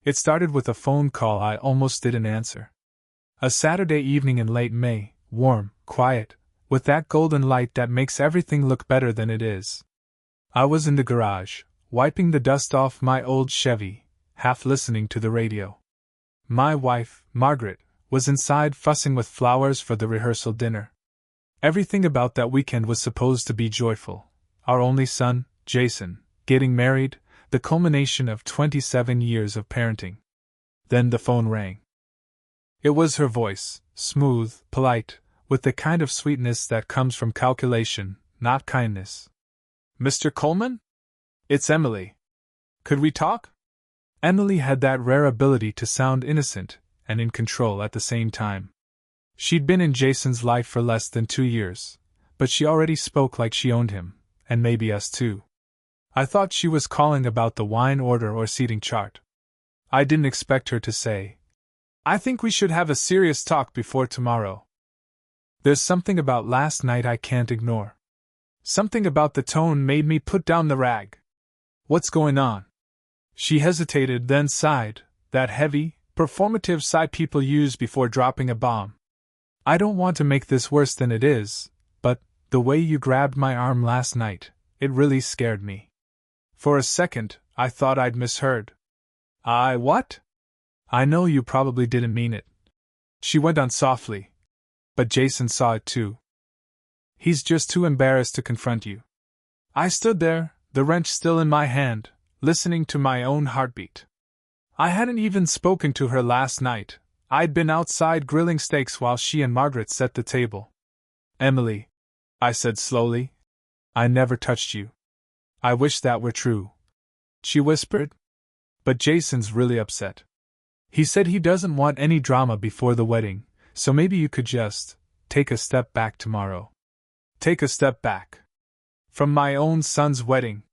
It started with a phone call I almost didn't answer. A Saturday evening in late May, warm, quiet, with that golden light that makes everything look better than it is. I was in the garage, wiping the dust off my old Chevy, half listening to the radio. My wife, Margaret, was inside fussing with flowers for the rehearsal dinner. Everything about that weekend was supposed to be joyful. Our only son, Jason, getting married, the culmination of 27 years of parenting. Then the phone rang. It was her voice, smooth, polite, with the kind of sweetness that comes from calculation, not kindness. Mr. Coleman? It's Emily. Could we talk? Emily had that rare ability to sound innocent and in control at the same time. She'd been in Jason's life for less than 2 years, but she already spoke like she owned him, and maybe us too. I thought she was calling about the wine order or seating chart. I didn't expect her to say, "I think we should have a serious talk before tomorrow. There's something about last night I can't ignore." Something about the tone made me put down the rag. "What's going on?" She hesitated, then sighed, that heavy, performative sigh people use before dropping a bomb. "I don't want to make this worse than it is, but the way you grabbed my arm last night, it really scared me." For a second, I thought I'd misheard. What?" "I know you probably didn't mean it," she went on softly, "but Jason saw it too. He's just too embarrassed to confront you." I stood there, the wrench still in my hand, listening to my own heartbeat. I hadn't even spoken to her last night. I'd been outside grilling steaks while she and Margaret set the table. "Emily," I said slowly, "I never touched you." "I wish that were true," she whispered. "But Jason's really upset. He said he doesn't want any drama before the wedding, so maybe you could just take a step back tomorrow." Take a step back? From my own son's wedding?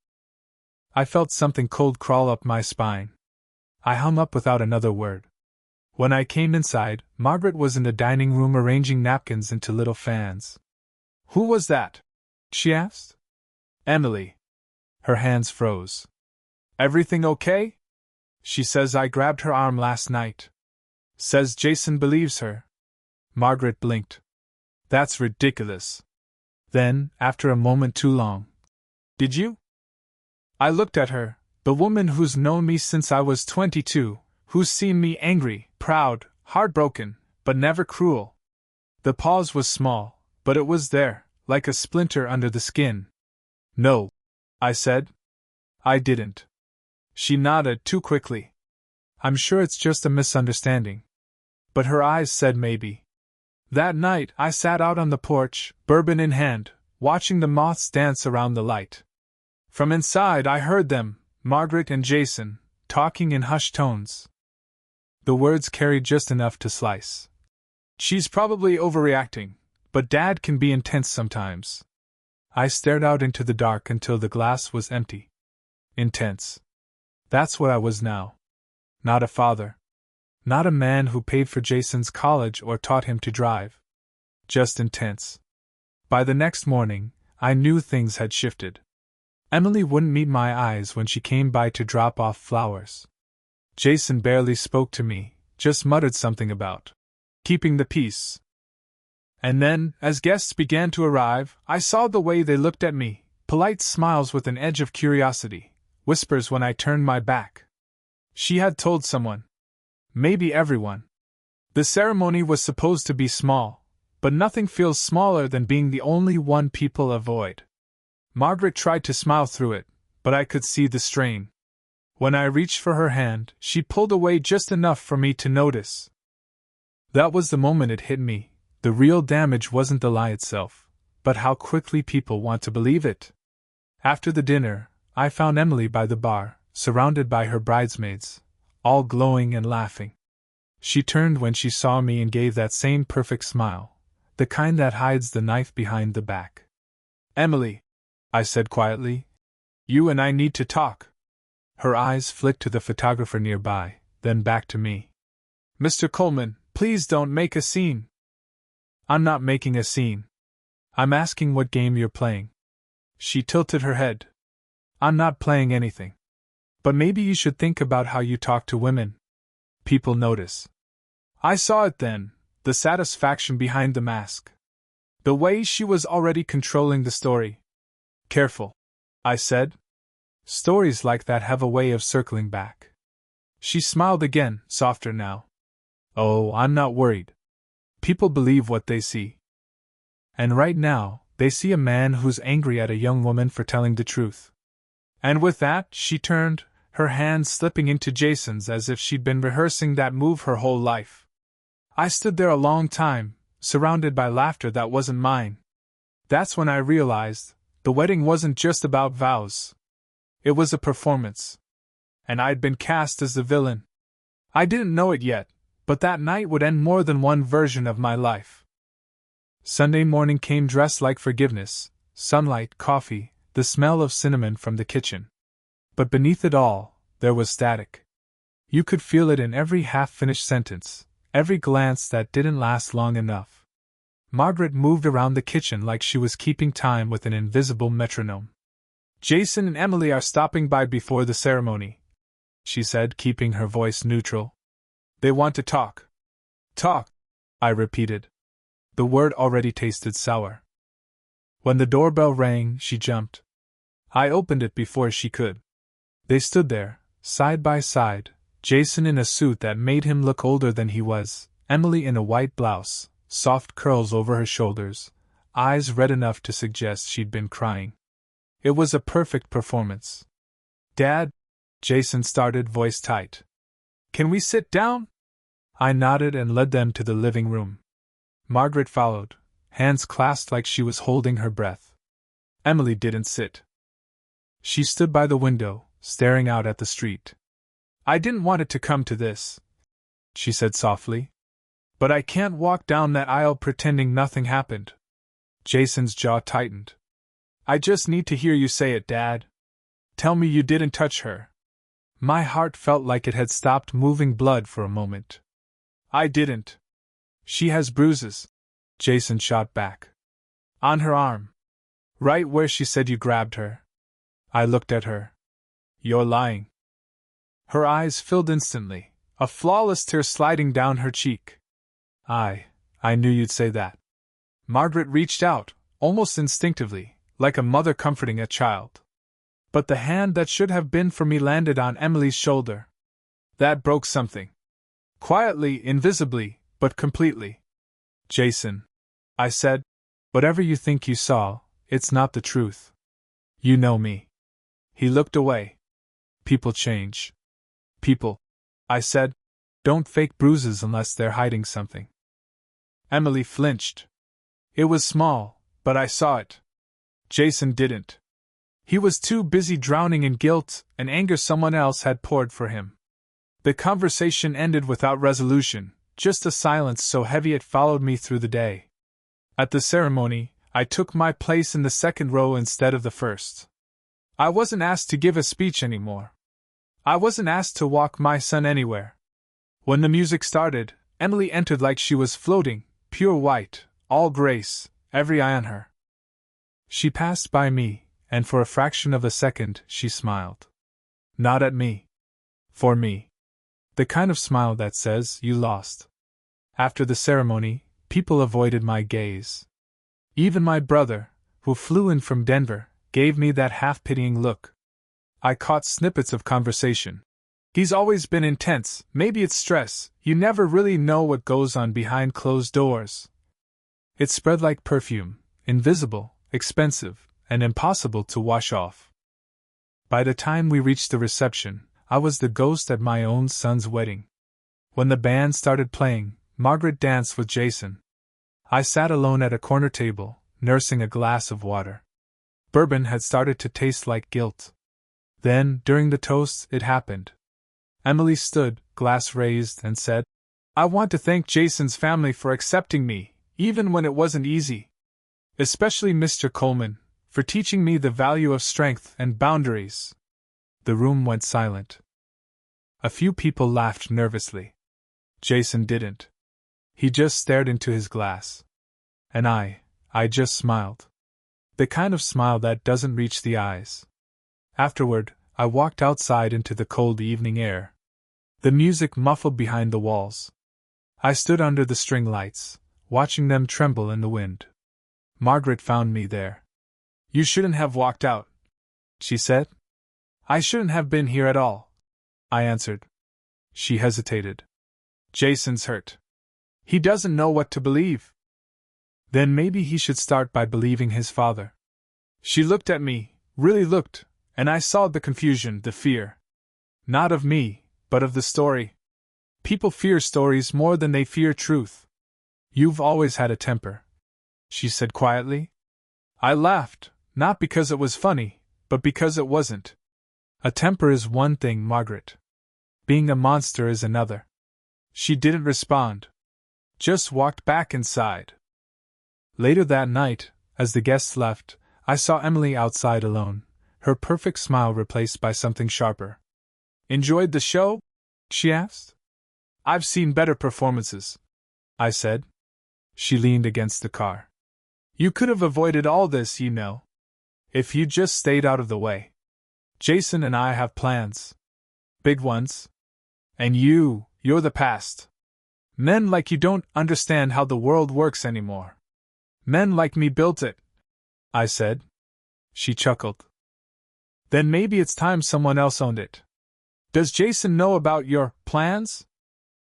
I felt something cold crawl up my spine. I hung up without another word. When I came inside, Margaret was in the dining room arranging napkins into little fans. "Who was that?" she asked. "Emily." Her hands froze. "Everything okay?" "She says I grabbed her arm last night. Says Jason believes her." Margaret blinked. "That's ridiculous." Then, after a moment too long, "Did you?" I looked at her, the woman who's known me since I was 22, who's seen me angry, proud, heartbroken, but never cruel. The pause was small, but it was there, like a splinter under the skin. "No," I said. "I didn't." She nodded too quickly. "I'm sure it's just a misunderstanding." But her eyes said maybe. That night I sat out on the porch, bourbon in hand, watching the moths dance around the light. From inside I heard them, Margaret and Jason, talking in hushed tones. The words carried just enough to slice. "She's probably overreacting, but Dad can be intense sometimes." I stared out into the dark until the glass was empty. Intense. That's what I was now. Not a father. Not a man who paid for Jason's college or taught him to drive. Just intense. By the next morning, I knew things had shifted. Emily wouldn't meet my eyes when she came by to drop off flowers. Jason barely spoke to me, just muttered something about keeping the peace. And then, as guests began to arrive, I saw the way they looked at me, polite smiles with an edge of curiosity, whispers when I turned my back. She had told someone. Maybe everyone. The ceremony was supposed to be small, but nothing feels smaller than being the only one people avoid. Margaret tried to smile through it, but I could see the strain. When I reached for her hand, she pulled away just enough for me to notice. That was the moment it hit me. The real damage wasn't the lie itself, but how quickly people want to believe it. After the dinner, I found Emily by the bar, surrounded by her bridesmaids, all glowing and laughing. She turned when she saw me and gave that same perfect smile, the kind that hides the knife behind the back. "Emily," I said quietly, "you and I need to talk." Her eyes flicked to the photographer nearby, then back to me. "Mr. Coleman, please don't make a scene." "I'm not making a scene. I'm asking what game you're playing." She tilted her head. "I'm not playing anything." But maybe you should think about how you talk to women. People notice. I saw it then, the satisfaction behind the mask. The way she was already controlling the story. Careful, I said. Stories like that have a way of circling back. She smiled again, softer now. Oh, I'm not worried. People believe what they see. And right now, they see a man who's angry at a young woman for telling the truth. And with that, she turned, her hand slipping into Jason's as if she'd been rehearsing that move her whole life. I stood there a long time, surrounded by laughter that wasn't mine. That's when I realized, the wedding wasn't just about vows. It was a performance. And I'd been cast as the villain. I didn't know it yet, but that night would end more than one version of my life. Sunday morning came dressed like forgiveness, sunlight, coffee, the smell of cinnamon from the kitchen. But beneath it all, there was static. You could feel it in every half-finished sentence, every glance that didn't last long enough. Margaret moved around the kitchen like she was keeping time with an invisible metronome. Jason and Emily are stopping by before the ceremony, she said, keeping her voice neutral. They want to talk. Talk, I repeated. The word already tasted sour. When the doorbell rang, she jumped. I opened it before she could. They stood there, side by side, Jason in a suit that made him look older than he was, Emily in a white blouse, soft curls over her shoulders, eyes red enough to suggest she'd been crying. It was a perfect performance. Dad? Jason started, voice tight. Can we sit down? I nodded and led them to the living room. Margaret followed, hands clasped like she was holding her breath. Emily didn't sit. She stood by the window, staring out at the street. I didn't want it to come to this, she said softly. But I can't walk down that aisle pretending nothing happened. Jason's jaw tightened. I just need to hear you say it, Dad. Tell me you didn't touch her. My heart felt like it had stopped moving blood for a moment. I didn't. She has bruises, Jason shot back. On her arm. Right where she said you grabbed her. I looked at her. You're lying. Her eyes filled instantly, a flawless tear sliding down her cheek. I knew you'd say that. Margaret reached out, almost instinctively, like a mother comforting a child. But the hand that should have been for me landed on Emily's shoulder. That broke something. Quietly, invisibly, but completely. Jason, I said, whatever you think you saw, it's not the truth. You know me. He looked away. People change. People, I said, don't fake bruises unless they're hiding something. Emily flinched. It was small, but I saw it. Jason didn't. He was too busy drowning in guilt and anger someone else had poured for him. The conversation ended without resolution, just a silence so heavy it followed me through the day. At the ceremony, I took my place in the second row instead of the first. I wasn't asked to give a speech anymore. I wasn't asked to walk my son anywhere. When the music started, Emily entered like she was floating, pure white, all grace, every eye on her. She passed by me, and for a fraction of a second she smiled. Not at me. For me. The kind of smile that says, you lost. After the ceremony, people avoided my gaze. Even my brother, who flew in from Denver, gave me that half-pitying look. I caught snippets of conversation. He's always been intense, maybe it's stress, you never really know what goes on behind closed doors. It spread like perfume, invisible, expensive, and impossible to wash off. By the time we reached the reception, I was the ghost at my own son's wedding. When the band started playing, Margaret danced with Jason. I sat alone at a corner table, nursing a glass of water. Bourbon had started to taste like guilt. Then, during the toast, it happened. Emily stood, glass raised, and said, I want to thank Jason's family for accepting me, even when it wasn't easy. Especially Mr. Coleman, for teaching me the value of strength and boundaries. The room went silent. A few people laughed nervously. Jason didn't. He just stared into his glass. And I just smiled. The kind of smile that doesn't reach the eyes. Afterward, I walked outside into the cold evening air. The music muffled behind the walls. I stood under the string lights, watching them tremble in the wind. Margaret found me there. "You shouldn't have walked out," she said. "I shouldn't have been here at all," I answered. She hesitated. "Jason's hurt. He doesn't know what to believe." "Then maybe he should start by believing his father." She looked at me, really looked, and I saw the confusion, the fear. Not of me, but of the story. People fear stories more than they fear truth. "You've always had a temper," she said quietly. I laughed, not because it was funny, but because it wasn't. A temper is one thing, Margaret. Being a monster is another. She didn't respond. Just walked back inside. Later that night, as the guests left, I saw Emily outside alone, her perfect smile replaced by something sharper. "Enjoyed the show?" she asked. "I've seen better performances," I said. She leaned against the car. "You could have avoided all this, you know. If you just stayed out of the way. Jason and I have plans. Big ones. And you're the past. Men like you don't understand how the world works anymore. Men like me built it," I said. She chuckled. "Then maybe it's time someone else owned it. Does Jason know about your plans?"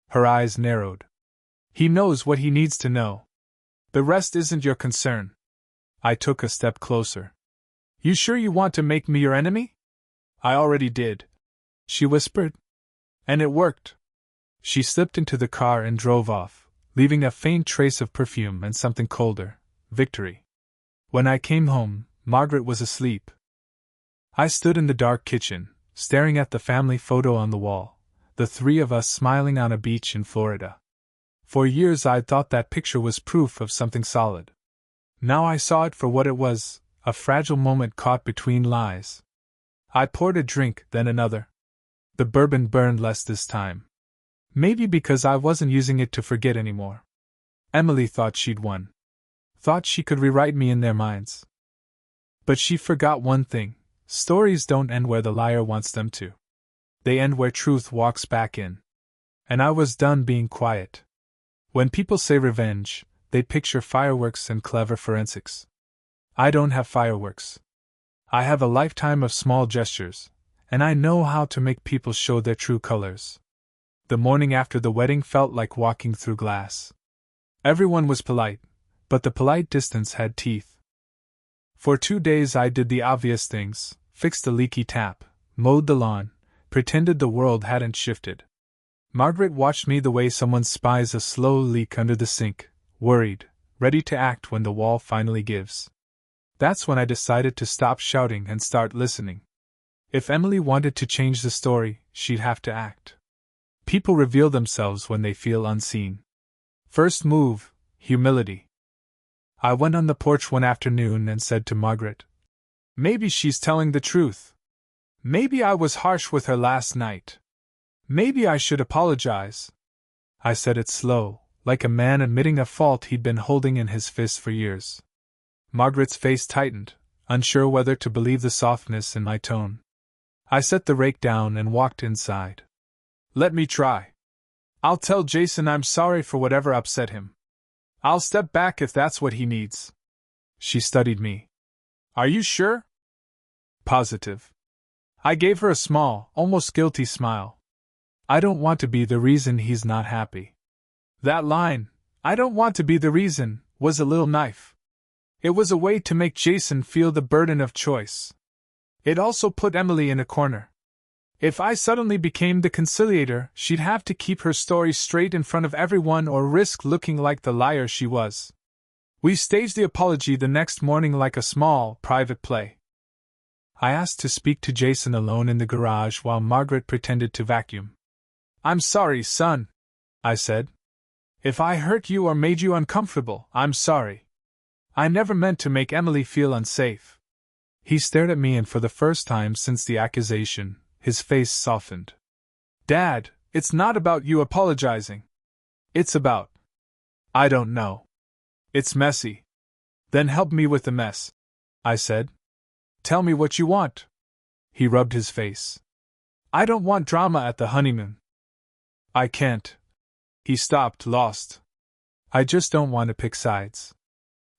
Her eyes narrowed. "He knows what he needs to know. The rest isn't your concern." I took a step closer. "You sure you want to make me your enemy?" "I already did," she whispered. "And it worked." She slipped into the car and drove off, leaving a faint trace of perfume and something colder: victory. When I came home, Margaret was asleep. I stood in the dark kitchen, staring at the family photo on the wall, the three of us smiling on a beach in Florida. For years I'd thought that picture was proof of something solid. Now I saw it for what it was, a fragile moment caught between lies. I poured a drink, then another. The bourbon burned less this time. Maybe because I wasn't using it to forget anymore. Emily thought she'd won. Thought she could rewrite me in their minds. But she forgot one thing: stories don't end where the liar wants them to. They end where truth walks back in. And I was done being quiet. When people say revenge, they picture fireworks and clever forensics. I don't have fireworks. I have a lifetime of small gestures, and I know how to make people show their true colors. The morning after the wedding felt like walking through glass. Everyone was polite, but the polite distance had teeth. For 2 days I did the obvious things: fixed the leaky tap, mowed the lawn, pretended the world hadn't shifted. Margaret watched me the way someone spies a slow leak under the sink, worried, ready to act when the wall finally gives. That's when I decided to stop shouting and start listening. If Emily wanted to change the story, she'd have to act. People reveal themselves when they feel unseen. First move: humility. I went on the porch one afternoon and said to Margaret, "Maybe she's telling the truth. Maybe I was harsh with her last night. Maybe I should apologize." I said it slow, like a man admitting a fault he'd been holding in his fist for years. Margaret's face tightened, unsure whether to believe the softness in my tone. I set the rake down and walked inside. "Let me try. I'll tell Jason I'm sorry for whatever upset him. I'll step back if that's what he needs." She studied me. "Are you sure?" "Positive." I gave her a small, almost guilty smile. "I don't want to be the reason he's not happy." That line, "I don't want to be the reason," was a little knife. It was a way to make Jason feel the burden of choice. It also put Emily in a corner. If I suddenly became the conciliator, she'd have to keep her story straight in front of everyone or risk looking like the liar she was. We staged the apology the next morning like a small, private play. I asked to speak to Jason alone in the garage while Margaret pretended to vacuum. "I'm sorry, son," I said. "If I hurt you or made you uncomfortable, I'm sorry. I never meant to make Emily feel unsafe." He stared at me, and for the first time since the accusation, his face softened. "Dad, it's not about you apologizing. It's about... I don't know. It's messy." "Then help me with the mess," I said. "Tell me what you want." He rubbed his face. I don't want drama at the honeymoon. I can't. He stopped, lost. I just don't want to pick sides.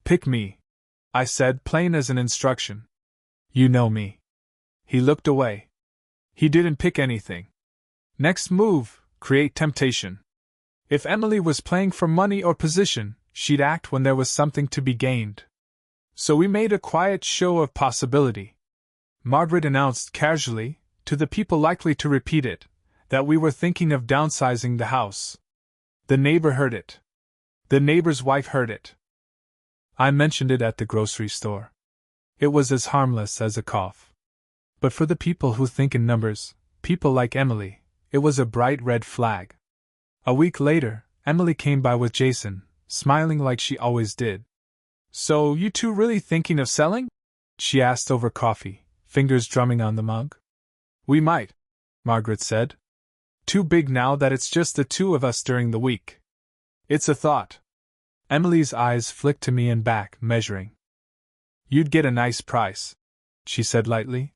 Pick me, I said, plain as an instruction. You know me. He looked away. He didn't pick anything. Next move, create temptation. If Emily was playing for money or position, she'd act when there was something to be gained. So we made a quiet show of possibility. Margaret announced casually, to the people likely to repeat it, that we were thinking of downsizing the house. The neighbor heard it. The neighbor's wife heard it. I mentioned it at the grocery store. It was as harmless as a cough. But for the people who think in numbers, people like Emily, it was a bright red flag. A week later, Emily came by with Jason, smiling like she always did. So, you two really thinking of selling? She asked over coffee, fingers drumming on the mug. We might, Margaret said. Too big now that it's just the two of us during the week. It's a thought. Emily's eyes flicked to me and back, measuring. You'd get a nice price, she said lightly.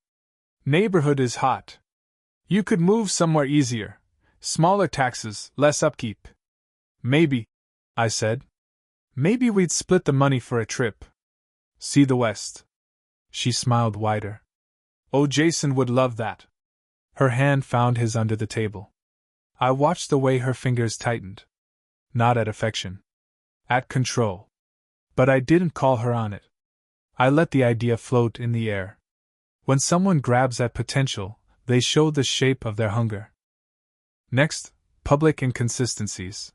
Neighborhood is hot. You could move somewhere easier. Smaller taxes, less upkeep. Maybe, I said. Maybe we'd split the money for a trip. See the West. She smiled wider. Oh, Jason would love that. Her hand found his under the table. I watched the way her fingers tightened. Not at affection. At control. But I didn't call her on it. I let the idea float in the air. When someone grabs at potential, they show the shape of their hunger. Next, public inconsistencies.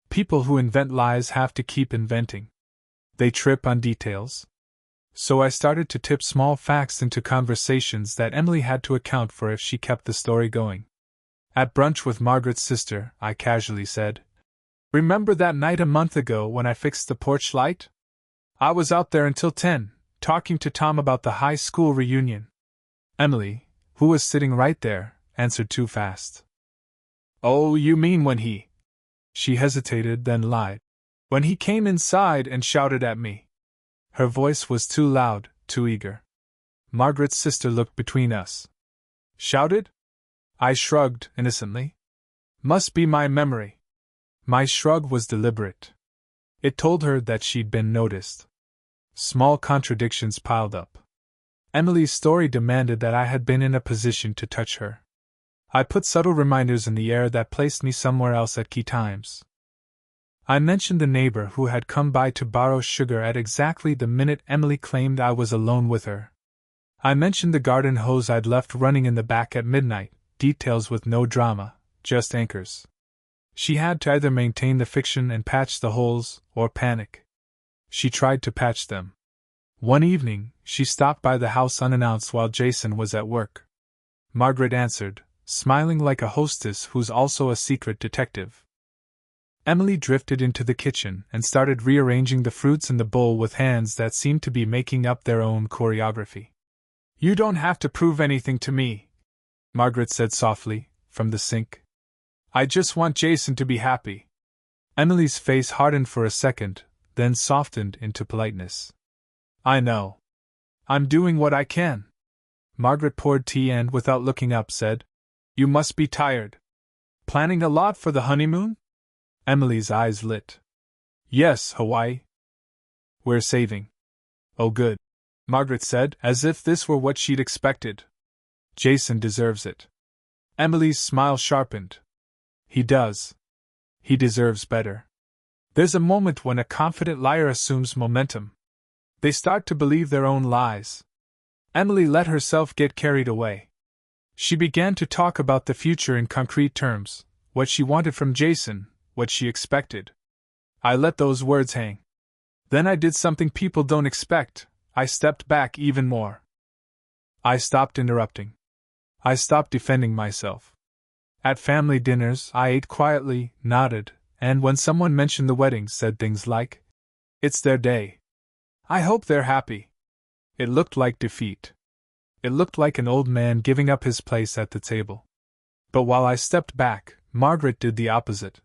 People who invent lies have to keep inventing. They trip on details. So I started to tip small facts into conversations that Emily had to account for if she kept the story going. At brunch with Margaret's sister, I casually said, Remember that night a month ago when I fixed the porch light? I was out there until 10, talking to Tom about the high school reunion. Emily, who was sitting right there, answered too fast. Oh, you mean when he... She hesitated, then lied. When he came inside and shouted at me. Her voice was too loud, too eager. Margaret's sister looked between us. Shouted? I shrugged, innocently. Must be my memory. My shrug was deliberate. It told her that she'd been noticed. Small contradictions piled up. Emily's story demanded that I had been in a position to touch her. I put subtle reminders in the air that placed me somewhere else at key times. I mentioned the neighbor who had come by to borrow sugar at exactly the minute Emily claimed I was alone with her. I mentioned the garden hose I'd left running in the back at midnight, details with no drama, just anchors. She had to either maintain the fiction and patch the holes, or panic. She tried to patch them. One evening, she stopped by the house unannounced while Jason was at work. Margaret answered, smiling like a hostess who's also a secret detective. Emily drifted into the kitchen and started rearranging the fruits in the bowl with hands that seemed to be making up their own choreography. You don't have to prove anything to me, Margaret said softly, from the sink. I just want Jason to be happy. Emily's face hardened for a second, then softened into politeness. I know. I'm doing what I can. Margaret poured tea and, without looking up, said, You must be tired. Planning a lot for the honeymoon? Emily's eyes lit. Yes, Hawaii. We're saving. Oh good, Margaret said, as if this were what she'd expected. Jason deserves it. Emily's smile sharpened. He does. He deserves better. There's a moment when a confident liar assumes momentum. They start to believe their own lies. Emily let herself get carried away. She began to talk about the future in concrete terms, what she wanted from Jason, what she expected. I let those words hang. Then I did something people don't expect. I stepped back even more. I stopped interrupting. I stopped defending myself. At family dinners, I ate quietly, nodded, and when someone mentioned the wedding, said things like, It's their day. I hope they're happy. It looked like defeat. It looked like an old man giving up his place at the table. But while I stepped back, Margaret did the opposite.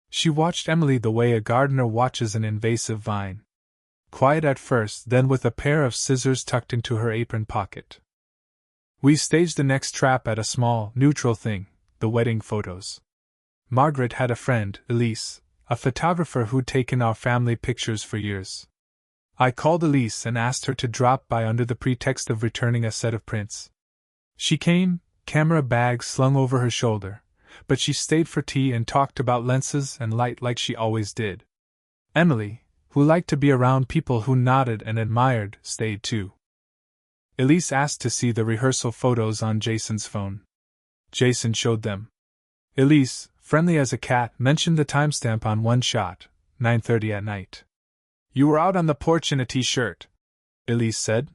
She watched Emily the way a gardener watches an invasive vine. Quiet at first, then with a pair of scissors tucked into her apron pocket. We staged the next trap at a small, neutral thing, the wedding photos. Margaret had a friend, Elise, a photographer who'd taken our family pictures for years. I called Elise and asked her to drop by under the pretext of returning a set of prints. She came, camera bag slung over her shoulder, but she stayed for tea and talked about lenses and light like she always did. Emily, who liked to be around people who nodded and admired, stayed too. Elise asked to see the rehearsal photos on Jason's phone. Jason showed them. Elise, friendly as a cat, mentioned the timestamp on one shot, 9:30 at night. "You were out on the porch in a t-shirt," Elise said.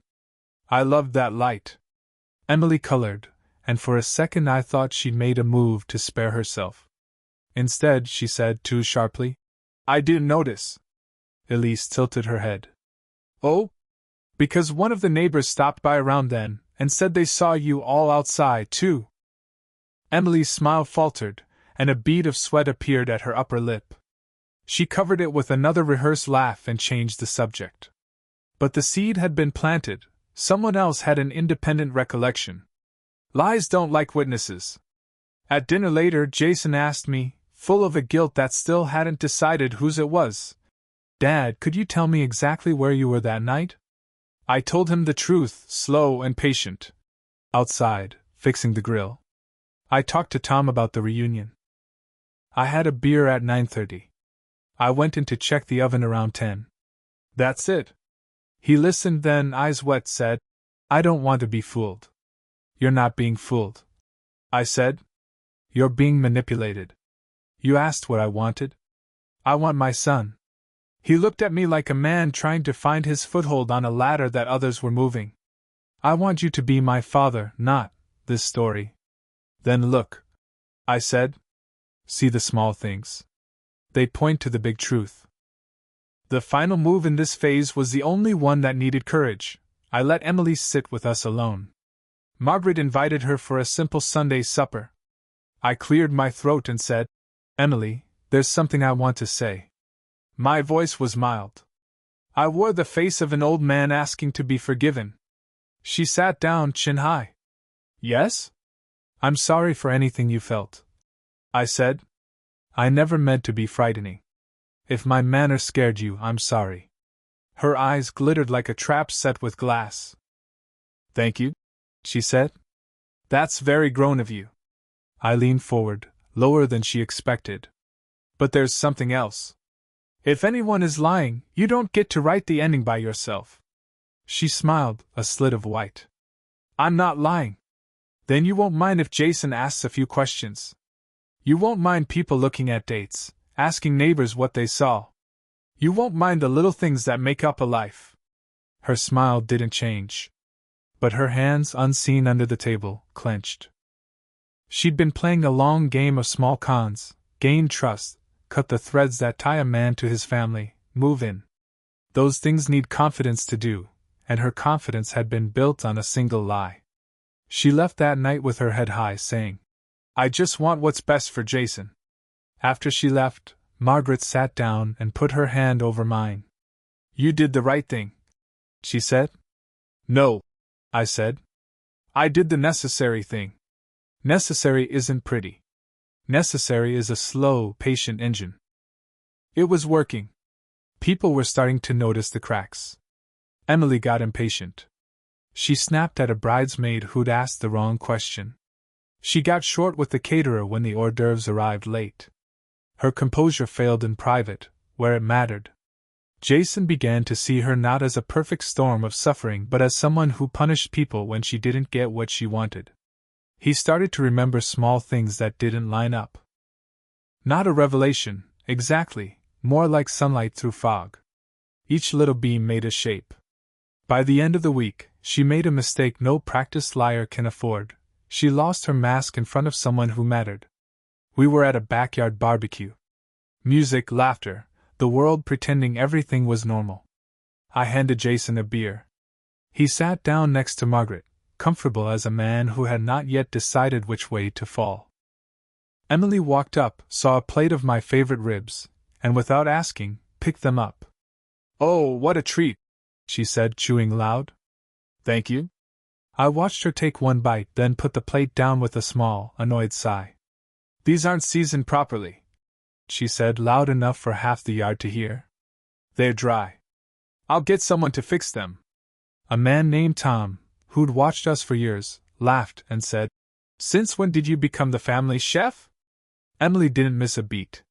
"I loved that light." Emily colored, and for a second I thought she'd made a move to spare herself. Instead, she said too sharply, "I didn't notice." Elise tilted her head. "Oh? Because one of the neighbors stopped by around then, and said they saw you all outside, too." Emily's smile faltered, and a bead of sweat appeared at her upper lip. She covered it with another rehearsed laugh and changed the subject. But the seed had been planted. Someone else had an independent recollection. Lies don't like witnesses. At dinner later, Jason asked me, full of a guilt that still hadn't decided whose it was, "Dad, could you tell me exactly where you were that night?" I told him the truth, slow and patient. Outside, fixing the grill. I talked to Tom about the reunion. I had a beer at 9:30. I went in to check the oven around 10. That's it. He listened, then, eyes wet, said, "I don't want to be fooled." "You're not being fooled," I said. "You're being manipulated. You asked what I wanted. I want my son." He looked at me like a man trying to find his foothold on a ladder that others were moving. "I want you to be my father, not this story." "Then look," I said. "See the small things. They point to the big truth." The final move in this phase was the only one that needed courage. I let Emily sit with us alone. Margaret invited her for a simple Sunday supper. I cleared my throat and said, "Emily, there's something I want to say." My voice was mild. I wore the face of an old man asking to be forgiven. She sat down, chin high. "Yes? I'm sorry for anything you felt," I said. "I never meant to be frightening. If my manner scared you, I'm sorry." Her eyes glittered like a trap set with glass. "Thank you," she said. "That's very grown of you." I leaned forward, lower than she expected. "But there's something else. If anyone is lying, you don't get to write the ending by yourself." She smiled, a slit of white. "I'm not lying. Then you won't mind if Jason asks a few questions. You won't mind people looking at dates, asking neighbors what they saw. You won't mind the little things that make up a life." Her smile didn't change. But her hands, unseen under the table, clenched. She'd been playing a long game of small cons, gain trust, cut the threads that tie a man to his family, move in. Those things need confidence to do, and her confidence had been built on a single lie. She left that night with her head high, saying, "I just want what's best for Jason." After she left, Margaret sat down and put her hand over mine. "You did the right thing," she said. "No," I said. "I did the necessary thing. Necessary isn't pretty. Necessary is a slow, patient engine." It was working. People were starting to notice the cracks. Emily got impatient. She snapped at a bridesmaid who'd asked the wrong question. She got short with the caterer when the hors d'oeuvres arrived late. Her composure failed in private, where it mattered. Jason began to see her not as a perfect storm of suffering but as someone who punished people when she didn't get what she wanted. He started to remember small things that didn't line up. Not a revelation, exactly, more like sunlight through fog. Each little beam made a shape. By the end of the week, she made a mistake no practiced liar can afford. She lost her mask in front of someone who mattered. We were at a backyard barbecue. Music, laughter, the world pretending everything was normal. I handed Jason a beer. He sat down next to Margaret, comfortable as a man who had not yet decided which way to fall. Emily walked up, saw a plate of my favorite ribs, and without asking, picked them up. "Oh, what a treat," she said, chewing loud. "Thank you." I watched her take one bite, then put the plate down with a small, annoyed sigh. "These aren't seasoned properly," she said, loud enough for half the yard to hear. "They're dry. I'll get someone to fix them." A man named Tom, who'd watched us for years, laughed and said, "Since when did you become the family chef?" Emily didn't miss a beat.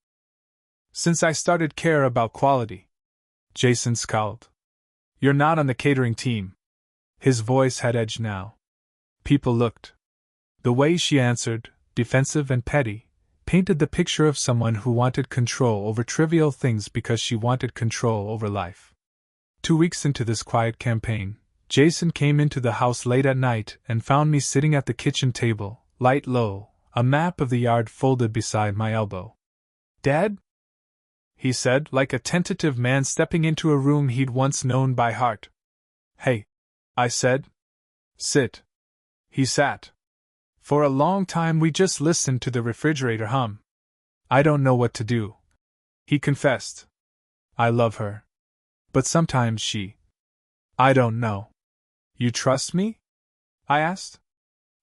"Since I started care about quality." Jason scowled. "You're not on the catering team." His voice had edge now. People looked. The way she answered, defensive and petty, painted the picture of someone who wanted control over trivial things because she wanted control over life. 2 weeks into this quiet campaign, Jason came into the house late at night and found me sitting at the kitchen table, light low, a map of the yard folded beside my elbow. "Dad?" he said, like a tentative man stepping into a room he'd once known by heart. "Hey," I said. "Sit." He sat. For a long time we just listened to the refrigerator hum. "I don't know what to do," he confessed. "I love her. But sometimes she... I don't know." "You trust me?" I asked.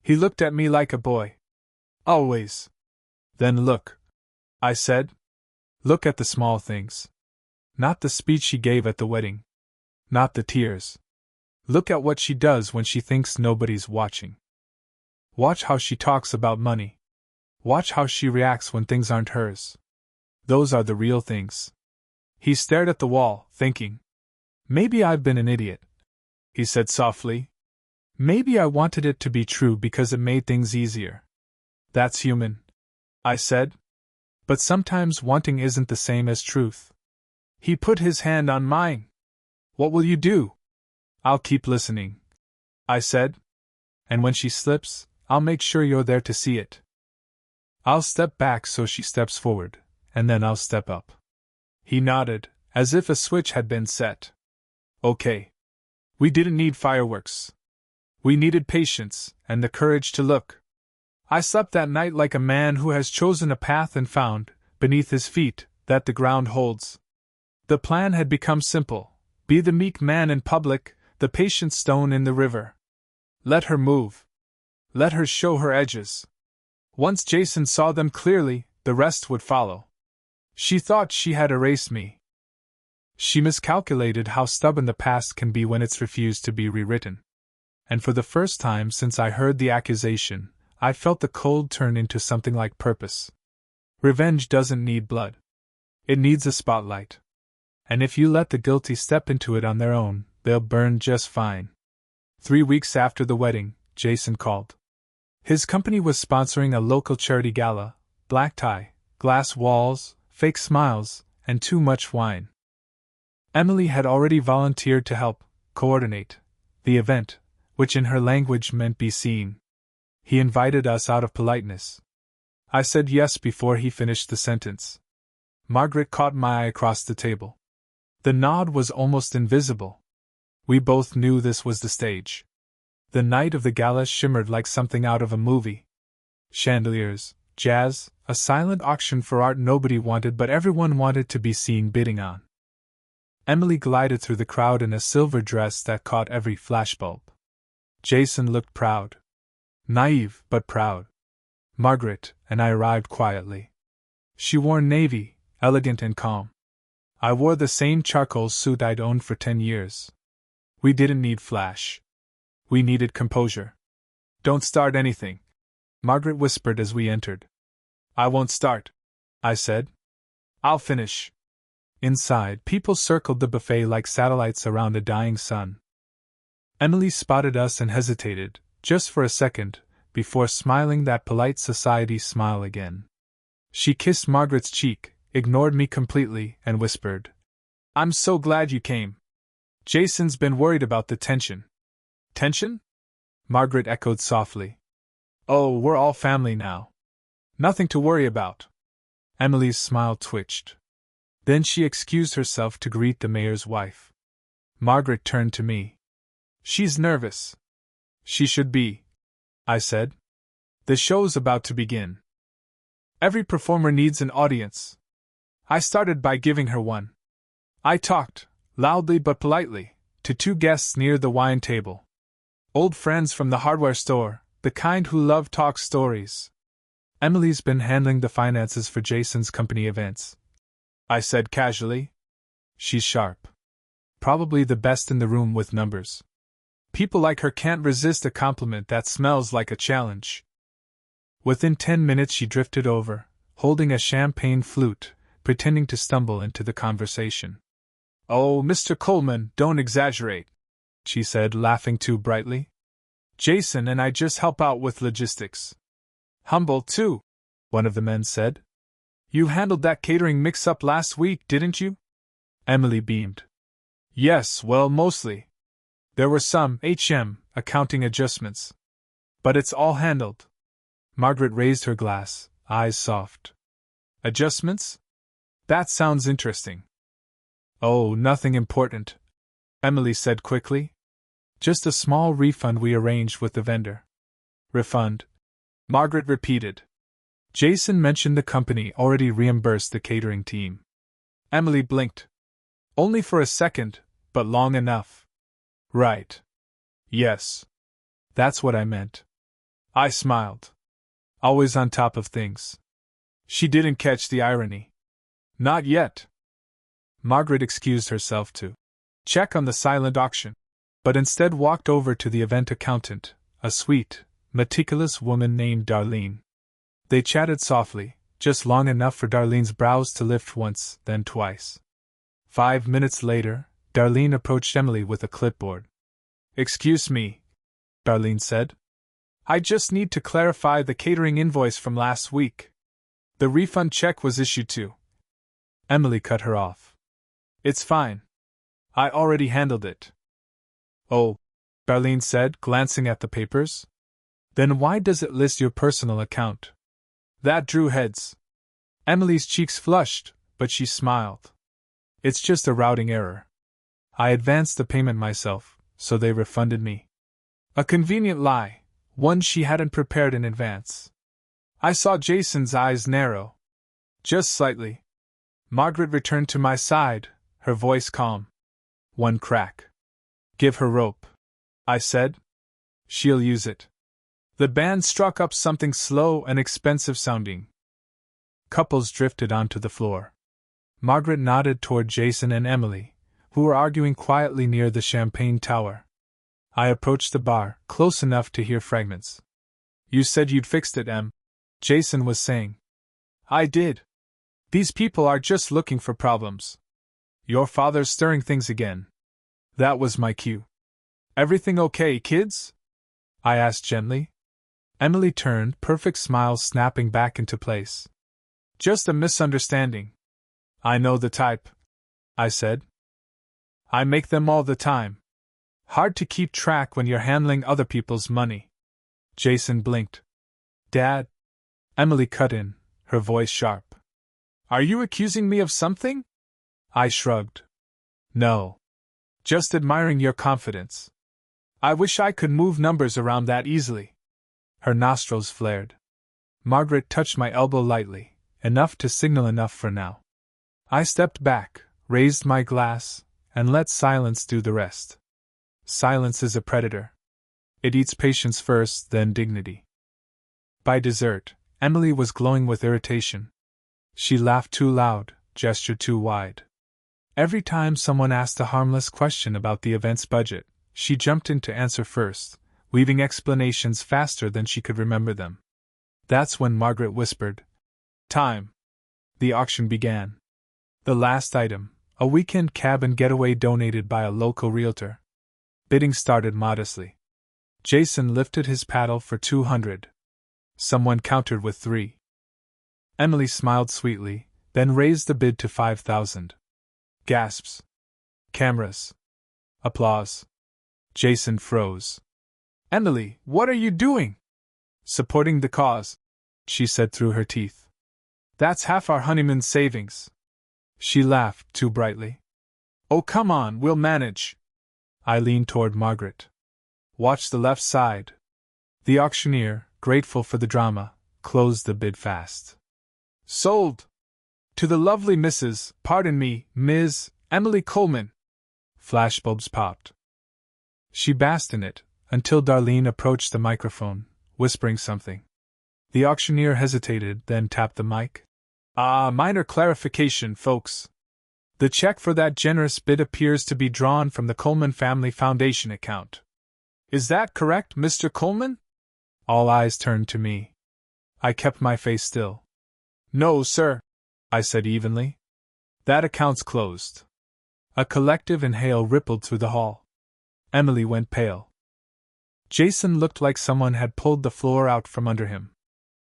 He looked at me like a boy. "Always." "Then look," I said. "Look at the small things. Not the speech she gave at the wedding. Not the tears. Look at what she does when she thinks nobody's watching. Watch how she talks about money. Watch how she reacts when things aren't hers. Those are the real things." He stared at the wall, thinking. "Maybe I've been an idiot," he said softly. "Maybe I wanted it to be true because it made things easier." "That's human," I said. "But sometimes wanting isn't the same as truth." He put his hand on mine. "What will you do?" "I'll keep listening," I said. "And when she slips, I'll make sure you're there to see it. I'll step back so she steps forward, and then I'll step up." He nodded, as if a switch had been set. "Okay." We didn't need fireworks. We needed patience, and the courage to look. I slept that night like a man who has chosen a path and found, beneath his feet, that the ground holds. The plan had become simple: be the meek man in public, the patient stone in the river. Let her move. Let her show her edges. Once Jason saw them clearly, the rest would follow. She thought she had erased me. She miscalculated how stubborn the past can be when it's refused to be rewritten. And for the first time since I heard the accusation, I felt the cold turn into something like purpose. Revenge doesn't need blood. It needs a spotlight. And if you let the guilty step into it on their own, they'll burn just fine. 3 weeks after the wedding, Jason called. His company was sponsoring a local charity gala: black tie, glass walls, fake smiles, and too much wine. Emily had already volunteered to help coordinate the event, which in her language meant be seen. He invited us out of politeness. I said yes before he finished the sentence. Margaret caught my eye across the table. The nod was almost invisible. We both knew this was the stage. The night of the gala shimmered like something out of a movie. Chandeliers, jazz, a silent auction for art nobody wanted but everyone wanted to be seen bidding on. Emily glided through the crowd in a silver dress that caught every flashbulb. Jason looked proud. Naive, but proud. Margaret and I arrived quietly. She wore navy, elegant and calm. I wore the same charcoal suit I'd owned for 10 years. We didn't need flash. We needed composure. "Don't start anything," Margaret whispered as we entered. "I won't start," I said. "I'll finish." Inside, people circled the buffet like satellites around a dying sun. Emily spotted us and hesitated, just for a second, before smiling that polite society smile again. She kissed Margaret's cheek, ignored me completely, and whispered, "I'm so glad you came. Jason's been worried about the tension." "Tension?" Margaret echoed softly. "Oh, we're all family now. Nothing to worry about." Emily's smile twitched. Then she excused herself to greet the mayor's wife. Margaret turned to me. "She's nervous." "She should be," I said. "The show's about to begin. Every performer needs an audience." I started by giving her one. I talked, loudly but politely, to 2 guests near the wine table. Old friends from the hardware store, the kind who love talk stories. Emily's been handling the finances for Jason's company events, I said casually. She's sharp. Probably the best in the room with numbers. People like her can't resist a compliment that smells like a challenge. Within 10 minutes she drifted over, holding a champagne flute, pretending to stumble into the conversation. "Oh, Mr. Coleman, don't exaggerate," she said, laughing too brightly. "Jason and I just help out with logistics." "Humble, too," one of the men said. "You handled that catering mix-up last week, didn't you?" Emily beamed. "Yes, well, mostly. There were some accounting adjustments. But it's all handled." Margaret raised her glass, eyes soft. "Adjustments? That sounds interesting." "Oh, nothing important," Emily said quickly. "Just a small refund we arranged with the vendor." "Refund?" Margaret repeated. Jason mentioned the company already reimbursed the catering team. Emily blinked. Only for a second, but long enough. "Right. Yes. That's what I meant." I smiled. Always on top of things. She didn't catch the irony. "Not yet." Margaret excused herself to check on the silent auction, but instead walked over to the event accountant, a sweet, meticulous woman named Darlene. They chatted softly, just long enough for Darlene's brows to lift once, then twice. 5 minutes later, Darlene approached Emily with a clipboard. "Excuse me," Darlene said. "I just need to clarify the catering invoice from last week. The refund check was issued to." Emily cut her off. "It's fine. I already handled it." "Oh," Darlene said, glancing at the papers. "Then why does it list your personal account?" That drew heads. Emily's cheeks flushed, but she smiled. "It's just a routing error. I advanced the payment myself, so they refunded me." A convenient lie, one she hadn't prepared in advance. I saw Jason's eyes narrow. Just slightly. Margaret returned to my side, her voice calm. "One crack. Give her rope," I said. "She'll use it." The band struck up something slow and expensive sounding. Couples drifted onto the floor. Margaret nodded toward Jason and Emily, who were arguing quietly near the champagne tower. I approached the bar, close enough to hear fragments. "You said you'd fixed it, Em," Jason was saying. "I did. These people are just looking for problems. Your father's stirring things again." That was my cue. "Everything okay, kids?" I asked gently. Emily turned, perfect smile snapping back into place. "Just a misunderstanding." "I know the type," I said. "I make them all the time. Hard to keep track when you're handling other people's money." Jason blinked. "Dad?" Emily cut in, her voice sharp. "Are you accusing me of something?" I shrugged. "No. Just admiring your confidence. I wish I could move numbers around that easily." Her nostrils flared. Margaret touched my elbow lightly, enough to signal enough for now. I stepped back, raised my glass, and let silence do the rest. Silence is a predator. It eats patience first, then dignity. By dessert, Emily was glowing with irritation. She laughed too loud, gestured too wide. Every time someone asked a harmless question about the event's budget, she jumped in to answer first, weaving explanations faster than she could remember them. That's when Margaret whispered, "Time." The auction began. The last item, a weekend cabin getaway donated by a local realtor. Bidding started modestly. Jason lifted his paddle for 200. Someone countered with 3. Emily smiled sweetly, then raised the bid to 5,000. Gasps. Cameras. Applause. Jason froze. "Emily, what are you doing?" "Supporting the cause," she said through her teeth. "That's half our honeymoon savings." She laughed too brightly. "Oh, come on, we'll manage." I leaned toward Margaret. "Watch the left side." The auctioneer, grateful for the drama, closed the bid fast. "Sold! To the lovely Ms. Emily Coleman." Flashbulbs popped. She basked in it, until Darlene approached the microphone, whispering something. The auctioneer hesitated, then tapped the mic. Minor clarification, folks. The check for that generous bid appears to be drawn from the Coleman Family Foundation account. Is that correct, Mr. Coleman? All eyes turned to me. I kept my face still. No, sir, I said evenly. That account's closed. A collective inhale rippled through the hall. Emily went pale. Jason looked like someone had pulled the floor out from under him.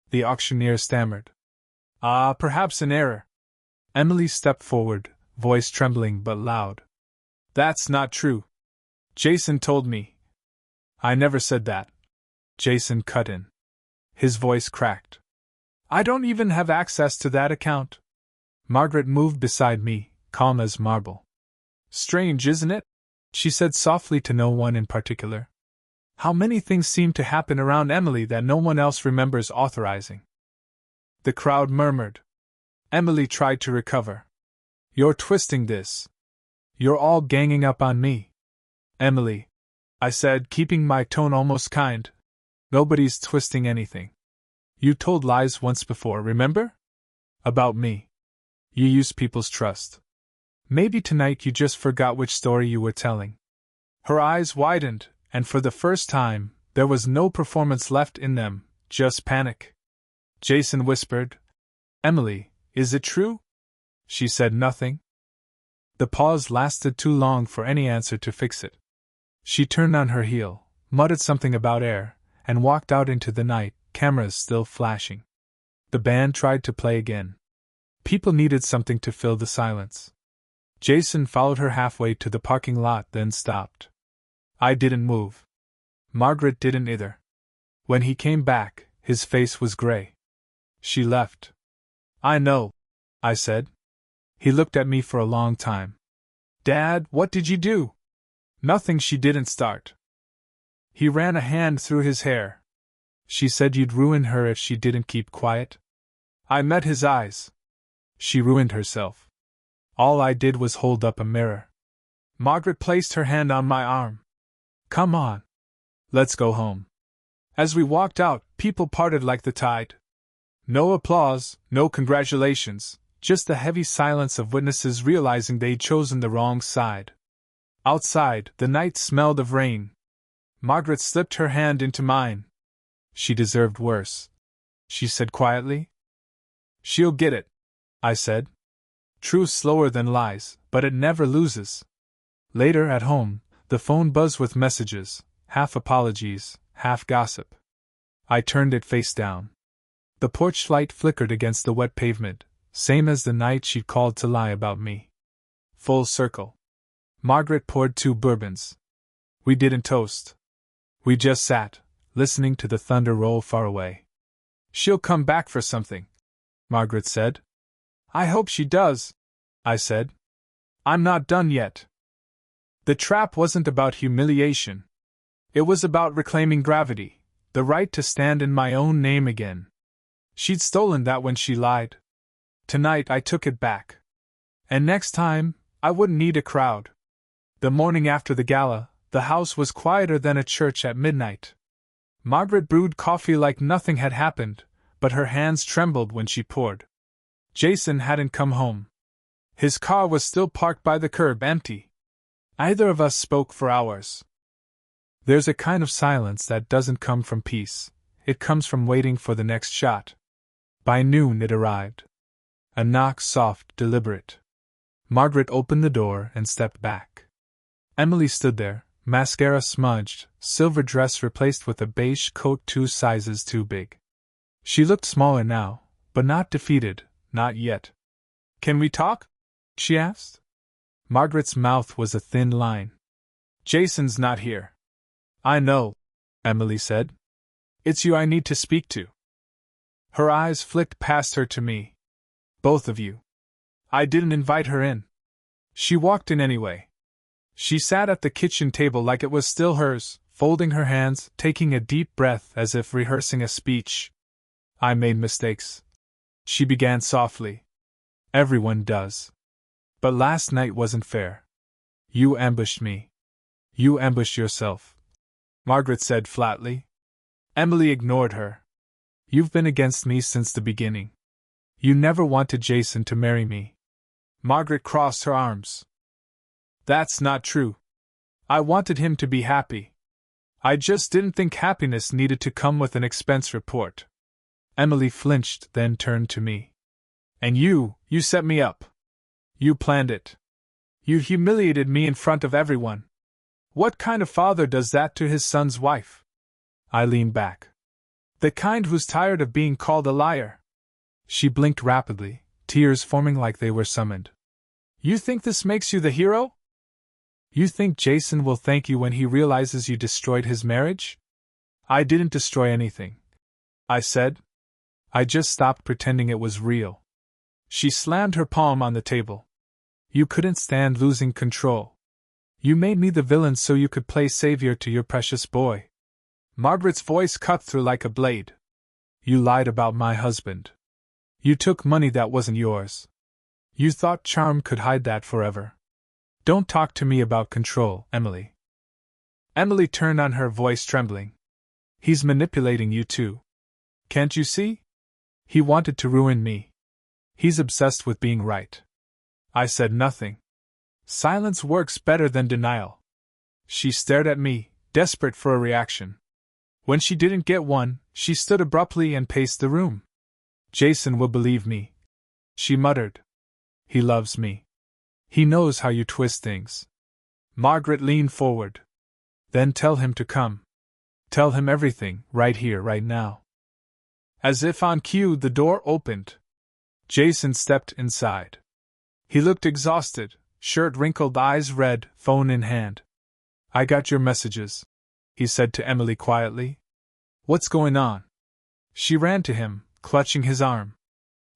The auctioneer stammered. Perhaps an error. Emily stepped forward, voice trembling but loud. That's not true. Jason told me. I never said that. Jason cut in. His voice cracked. I don't even have access to that account. Margaret moved beside me, calm as marble. Strange, isn't it? She said softly to no one in particular. How many things seem to happen around Emily that no one else remembers authorizing. The crowd murmured. Emily tried to recover. You're twisting this. You're all ganging up on me. Emily, I said, keeping my tone almost kind. Nobody's twisting anything. You told lies once before, remember? About me. You used people's trust. Maybe tonight you just forgot which story you were telling. Her eyes widened, and for the first time, there was no performance left in them, just panic. Jason whispered, Emily, is it true? She said nothing. The pause lasted too long for any answer to fix it. She turned on her heel, muttered something about air, and walked out into the night, cameras still flashing. The band tried to play again. People needed something to fill the silence. Jason followed her halfway to the parking lot, then stopped. I didn't move. Margaret didn't either. When he came back, his face was gray. She left. I know, I said. He looked at me for a long time. Dad, what did you do? Nothing, she didn't start. He ran a hand through his hair. She said you'd ruin her if she didn't keep quiet. I met his eyes. She ruined herself. All I did was hold up a mirror. Margaret placed her hand on my arm. Come on. Let's go home. As we walked out, people parted like the tide. No applause, no congratulations, just the heavy silence of witnesses realizing they'd chosen the wrong side. Outside, the night smelled of rain. Margaret slipped her hand into mine. She deserved worse, she said quietly. She'll get it, I said. Truth's slower than lies, but it never loses. Later, at home, the phone buzzed with messages, half apologies, half gossip. I turned it face down. The porch light flickered against the wet pavement, same as the night she'd called to lie about me. Full circle. Margaret poured 2 bourbons. We didn't toast. We just sat, listening to the thunder roll far away. She'll come back for something, Margaret said. I hope she does, I said. I'm not done yet. The trap wasn't about humiliation. It was about reclaiming gravity, the right to stand in my own name again. She'd stolen that when she lied. Tonight I took it back. And next time, I wouldn't need a crowd. The morning after the gala, the house was quieter than a church at midnight. Margaret brewed coffee like nothing had happened, but her hands trembled when she poured. Jason hadn't come home. His car was still parked by the curb, empty. Neither of us spoke for hours. There's a kind of silence that doesn't come from peace. It comes from waiting for the next shot. By noon it arrived. A knock, soft, deliberate. Margaret opened the door and stepped back. Emily stood there, mascara smudged, silver dress replaced with a beige coat 2 sizes too big. She looked smaller now, but not defeated, not yet. Can we talk? She asked. Margaret's mouth was a thin line. Jason's not here. I know, Emily said. It's you I need to speak to. Her eyes flicked past her to me. Both of you. I didn't invite her in. She walked in anyway. She sat at the kitchen table like it was still hers, folding her hands, taking a deep breath as if rehearsing a speech. I made mistakes. She began softly. Everyone does. But last night wasn't fair. You ambushed me. You ambushed yourself. Margaret said flatly. Emily ignored her. You've been against me since the beginning. You never wanted Jason to marry me. Margaret crossed her arms. That's not true. I wanted him to be happy. I just didn't think happiness needed to come with an expense report. Emily flinched, then turned to me. And you set me up. You planned it. You humiliated me in front of everyone. What kind of father does that to his son's wife? I leaned back. The kind who's tired of being called a liar. She blinked rapidly, tears forming like they were summoned. You think this makes you the hero? You think Jason will thank you when he realizes you destroyed his marriage? I didn't destroy anything, I said. I just stopped pretending it was real. She slammed her palm on the table. You couldn't stand losing control. You made me the villain so you could play savior to your precious boy. Margaret's voice cut through like a blade. You lied about my husband. You took money that wasn't yours. You thought charm could hide that forever. Don't talk to me about control, Emily. Emily turned on her, voice trembling. He's manipulating you too. Can't you see? He wanted to ruin me. He's obsessed with being right. I said nothing. Silence works better than denial. She stared at me, desperate for a reaction. When she didn't get one, she stood abruptly and paced the room. Jason will believe me, she muttered. He loves me. He knows how you twist things. Margaret leaned forward. Then tell him to come. Tell him everything, right here, right now. As if on cue, the door opened. Jason stepped inside. He looked exhausted, shirt wrinkled, eyes red, phone in hand. I got your messages, he said to Emily quietly. What's going on? She ran to him, clutching his arm.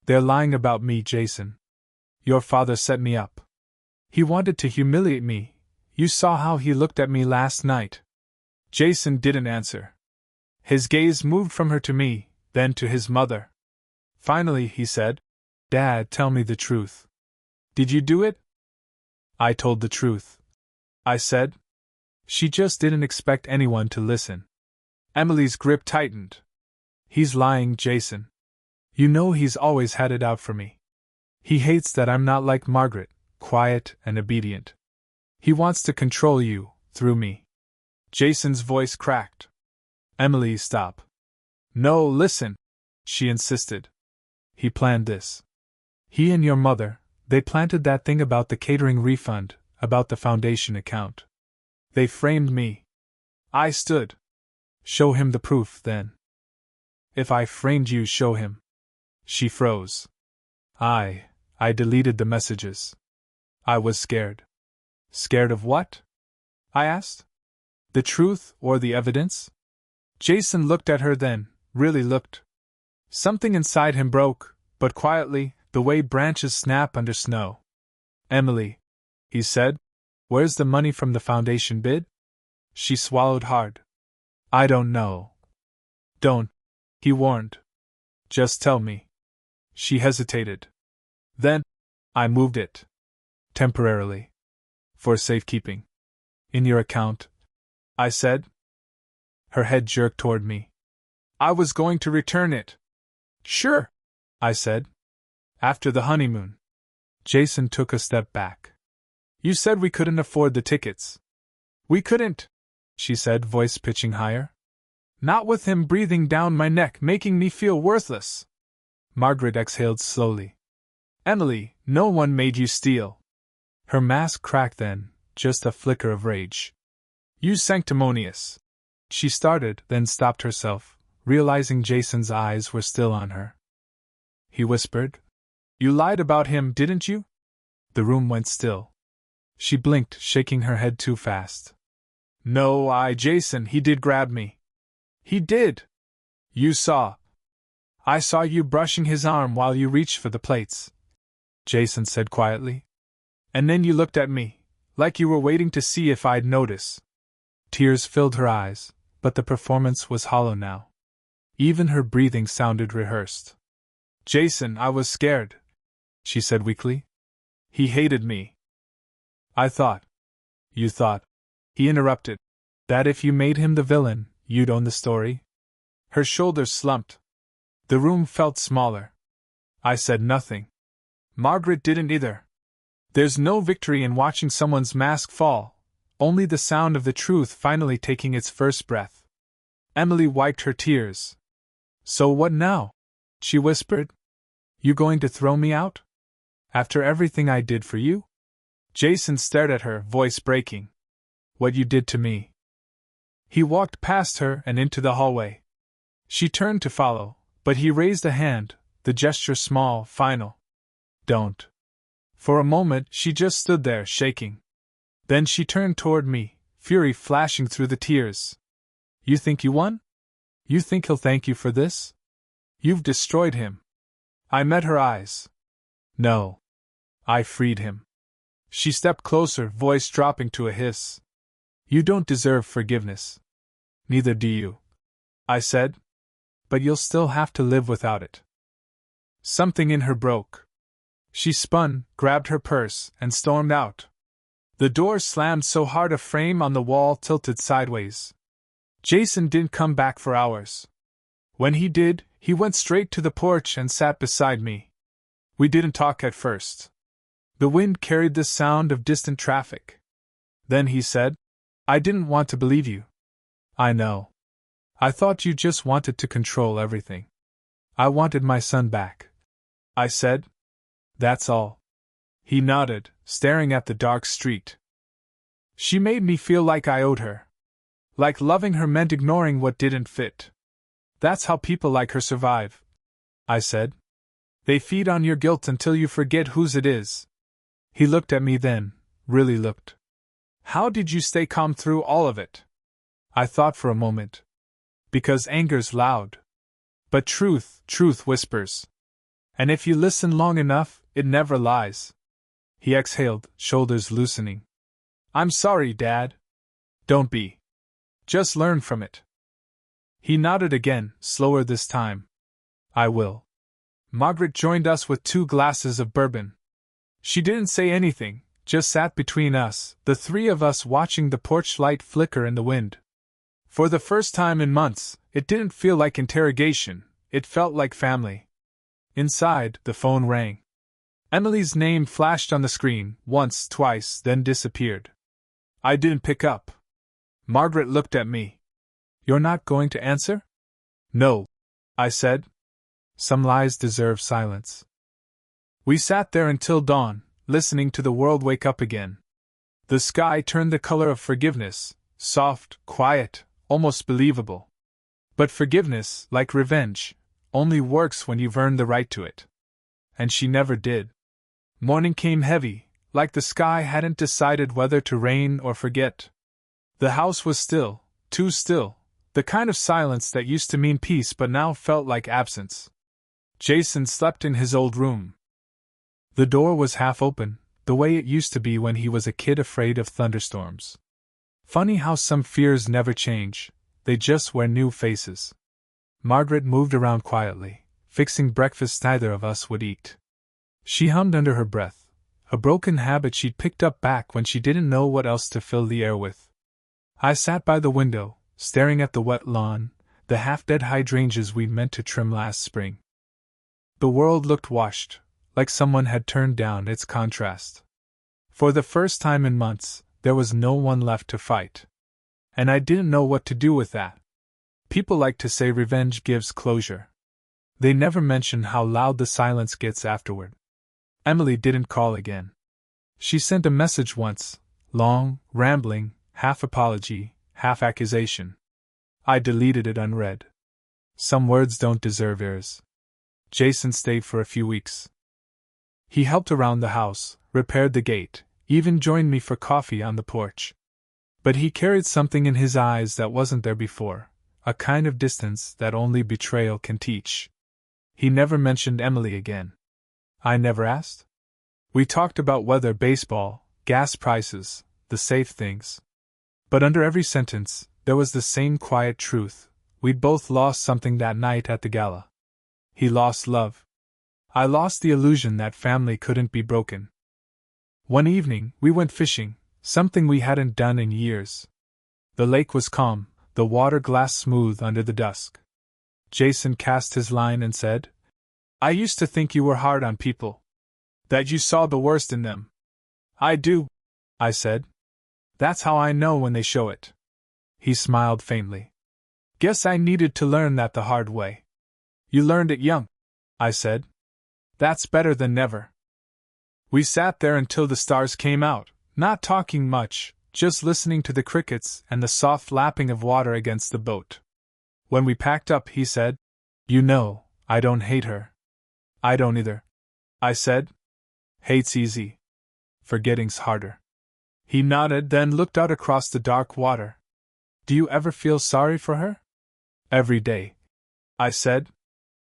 They're lying about me, Jason. Your father set me up. He wanted to humiliate me. You saw how he looked at me last night. Jason didn't answer. His gaze moved from her to me, then to his mother. Finally, he said, Dad, tell me the truth. Did you do it? I told the truth, I said. She just didn't expect anyone to listen. Emily's grip tightened. He's lying, Jason. You know he's always had it out for me. He hates that I'm not like Margaret, quiet and obedient. He wants to control you, through me. Jason's voice cracked. Emily, stop. No, listen, she insisted. He planned this. He and your mother, they planted that thing about the catering refund, about the foundation account. They framed me. I stood. Show him the proof, then. If I framed you, show him. She froze. I deleted the messages. I was scared. Scared of what? I asked. The truth or the evidence? Jason looked at her then, really looked. Something inside him broke, but quietly, the way branches snap under snow. Emily, he said, where's the money from the foundation bid? She swallowed hard. I don't know. Don't, he warned. Just tell me. She hesitated. Then, I moved it. Temporarily. For safekeeping. In your account, I said. Her head jerked toward me. I was going to return it. Sure, I said. After the honeymoon. Jason took a step back. You said we couldn't afford the tickets. We couldn't, she said, voice pitching higher. Not with him breathing down my neck, making me feel worthless. Margaret exhaled slowly. Emily, no one made you steal. Her mask cracked then, just a flicker of rage. You sanctimonious. She started, then stopped herself, realizing Jason's eyes were still on her. He whispered. You lied about him, didn't you? The room went still. She blinked, shaking her head too fast. No, Jason, he did grab me. He did. You saw. I saw you brushing his arm while you reached for the plates, Jason said quietly. And then you looked at me, like you were waiting to see if I'd notice. Tears filled her eyes, but the performance was hollow now. Even her breathing sounded rehearsed. Jason, I was scared, she said weakly. He hated me. I thought. You thought. He interrupted. That if you made him the villain, you'd own the story? Her shoulders slumped. The room felt smaller. I said nothing. Margaret didn't either. There's no victory in watching someone's mask fall, only the sound of the truth finally taking its first breath. Emily wiped her tears. So what now? She whispered. You going to throw me out? After everything I did for you? Jason stared at her, voice breaking. What you did to me. He walked past her and into the hallway. She turned to follow, but he raised a hand, the gesture small, final. Don't. For a moment she just stood there, shaking. Then she turned toward me, fury flashing through the tears. You think you won? You think he'll thank you for this? You've destroyed him. I met her eyes. No. I freed him. She stepped closer, voice dropping to a hiss. You don't deserve forgiveness. Neither do you, I said. But you'll still have to live without it. Something in her broke. She spun, grabbed her purse, and stormed out. The door slammed so hard a frame on the wall tilted sideways. Jason didn't come back for hours. When he did, he went straight to the porch and sat beside me. We didn't talk at first. The wind carried the sound of distant traffic. Then he said, I didn't want to believe you. I know. I thought you just wanted to control everything. I wanted my son back. I said. That's all. He nodded, staring at the dark street. She made me feel like I owed her. Like loving her meant ignoring what didn't fit. That's how people like her survive, I said. They feed on your guilt until you forget whose it is. He looked at me then, really looked. How did you stay calm through all of it? I thought for a moment. Because anger's loud. But truth whispers. And if you listen long enough, it never lies. He exhaled, shoulders loosening. I'm sorry, Dad. Don't be. Just learn from it. He nodded again, slower this time. I will. Margaret joined us with 2 glasses of bourbon. She didn't say anything, just sat between us, the 3 of us watching the porch light flicker in the wind. For the first time in months, it didn't feel like interrogation, it felt like family. Inside, the phone rang. Emily's name flashed on the screen, once, twice, then disappeared. I didn't pick up. Margaret looked at me. You're not going to answer? No, I said. Some lies deserve silence. We sat there until dawn, listening to the world wake up again. The sky turned the color of forgiveness, soft, quiet, almost believable. But forgiveness, like revenge, only works when you've earned the right to it. And she never did. Morning came heavy, like the sky hadn't decided whether to rain or forget. The house was still, too still, the kind of silence that used to mean peace but now felt like absence. Jason slept in his old room. The door was half open, the way it used to be when he was a kid afraid of thunderstorms. Funny how some fears never change, they just wear new faces. Margaret moved around quietly, fixing breakfast neither of us would eat. She hummed under her breath, a broken habit she'd picked up back when she didn't know what else to fill the air with. I sat by the window, staring at the wet lawn, the half-dead hydrangeas we'd meant to trim last spring. The world looked washed, like someone had turned down its contrast. For the first time in months, there was no one left to fight. And I didn't know what to do with that. People like to say revenge gives closure. They never mention how loud the silence gets afterward. Emily didn't call again. She sent a message once, long, rambling, half apology, half accusation. I deleted it unread. Some words don't deserve ears. Jason stayed for a few weeks. He helped around the house, repaired the gate, even joined me for coffee on the porch. But he carried something in his eyes that wasn't there before, a kind of distance that only betrayal can teach. He never mentioned Emily again. I never asked. We talked about weather, baseball, gas prices, the safe things. But under every sentence, there was the same quiet truth. We'd both lost something that night at the gala. He lost love. I lost the illusion that family couldn't be broken. One evening, we went fishing, something we hadn't done in years. The lake was calm, the water glass smooth under the dusk. Jason cast his line and said, "I used to think you were hard on people. That you saw the worst in them." "I do," I said. "That's how I know when they show it." He smiled faintly. "Guess I needed to learn that the hard way." "You learned it young," I said. "That's better than never." We sat there until the stars came out, not talking much, just listening to the crickets and the soft lapping of water against the boat. When we packed up, he said, "You know, I don't hate her." "I don't either," I said. "Hate's easy. Forgetting's harder." He nodded, then looked out across the dark water. "Do you ever feel sorry for her?" "Every day," I said.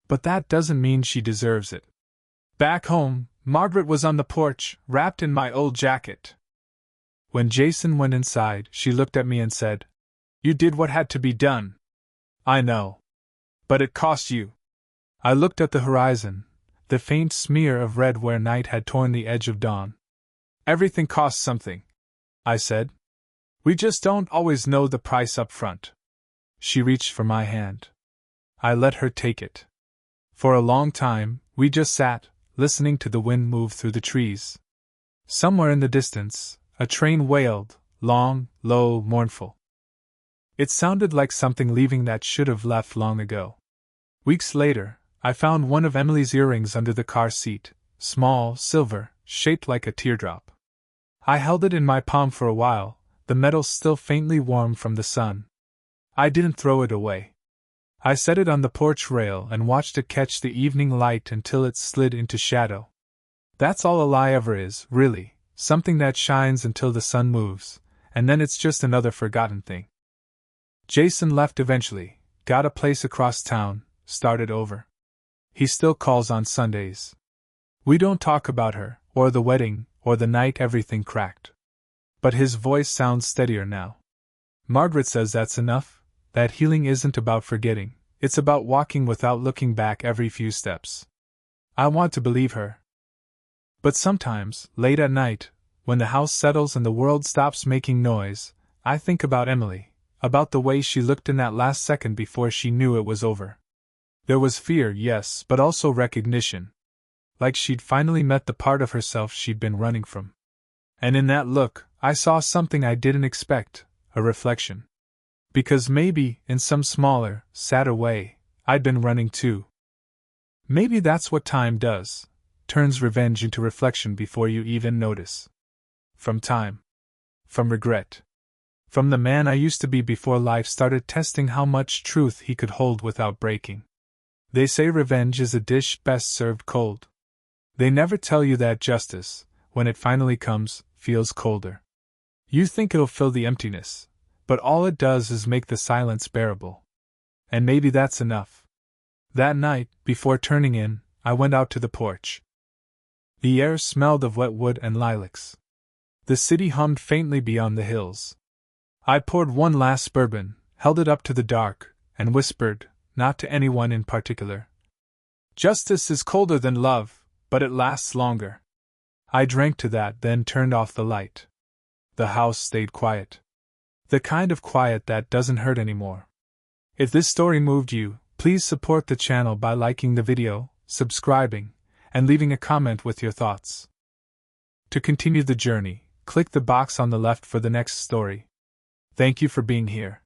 "But that doesn't mean she deserves it." Back home, Margaret was on the porch, wrapped in my old jacket. When Jason went inside, she looked at me and said, "You did what had to be done." "I know. But it cost you." I looked at the horizon, the faint smear of red where night had torn the edge of dawn. "Everything costs something," I said. "We just don't always know the price up front." She reached for my hand. I let her take it. For a long time, we just sat, listening to the wind move through the trees. Somewhere in the distance, a train wailed, long, low, mournful. It sounded like something leaving that should have left long ago. Weeks later, I found one of Emily's earrings under the car seat, small, silver, shaped like a teardrop. I held it in my palm for a while, the metal still faintly warm from the sun. I didn't throw it away. I set it on the porch rail and watched it catch the evening light until it slid into shadow. That's all a lie ever is, really, something that shines until the sun moves, and then it's just another forgotten thing. Jason left eventually, got a place across town, started over. He still calls on Sundays. We don't talk about her, or the wedding, or the night everything cracked. But his voice sounds steadier now. Margaret says that's enough, that healing isn't about forgetting, it's about walking without looking back every few steps. I want to believe her. But sometimes, late at night, when the house settles and the world stops making noise, I think about Emily, about the way she looked in that last second before she knew it was over. There was fear, yes, but also recognition. Like she'd finally met the part of herself she'd been running from. And in that look, I saw something I didn't expect, a reflection. Because maybe, in some smaller, sadder way, I'd been running too. Maybe that's what time does, turns revenge into reflection before you even notice. From time. From regret. From the man I used to be before life started testing how much truth he could hold without breaking. They say revenge is a dish best served cold. They never tell you that justice, when it finally comes, feels colder. You think it'll fill the emptiness, but all it does is make the silence bearable. And maybe that's enough. That night, before turning in, I went out to the porch. The air smelled of wet wood and lilacs. The city hummed faintly beyond the hills. I poured one last bourbon, held it up to the dark, and whispered, not to anyone in particular, "Justice is colder than love, but it lasts longer." I drank to that, then turned off the light. The house stayed quiet. The kind of quiet that doesn't hurt anymore. If this story moved you, please support the channel by liking the video, subscribing, and leaving a comment with your thoughts. To continue the journey, click the box on the left for the next story. Thank you for being here.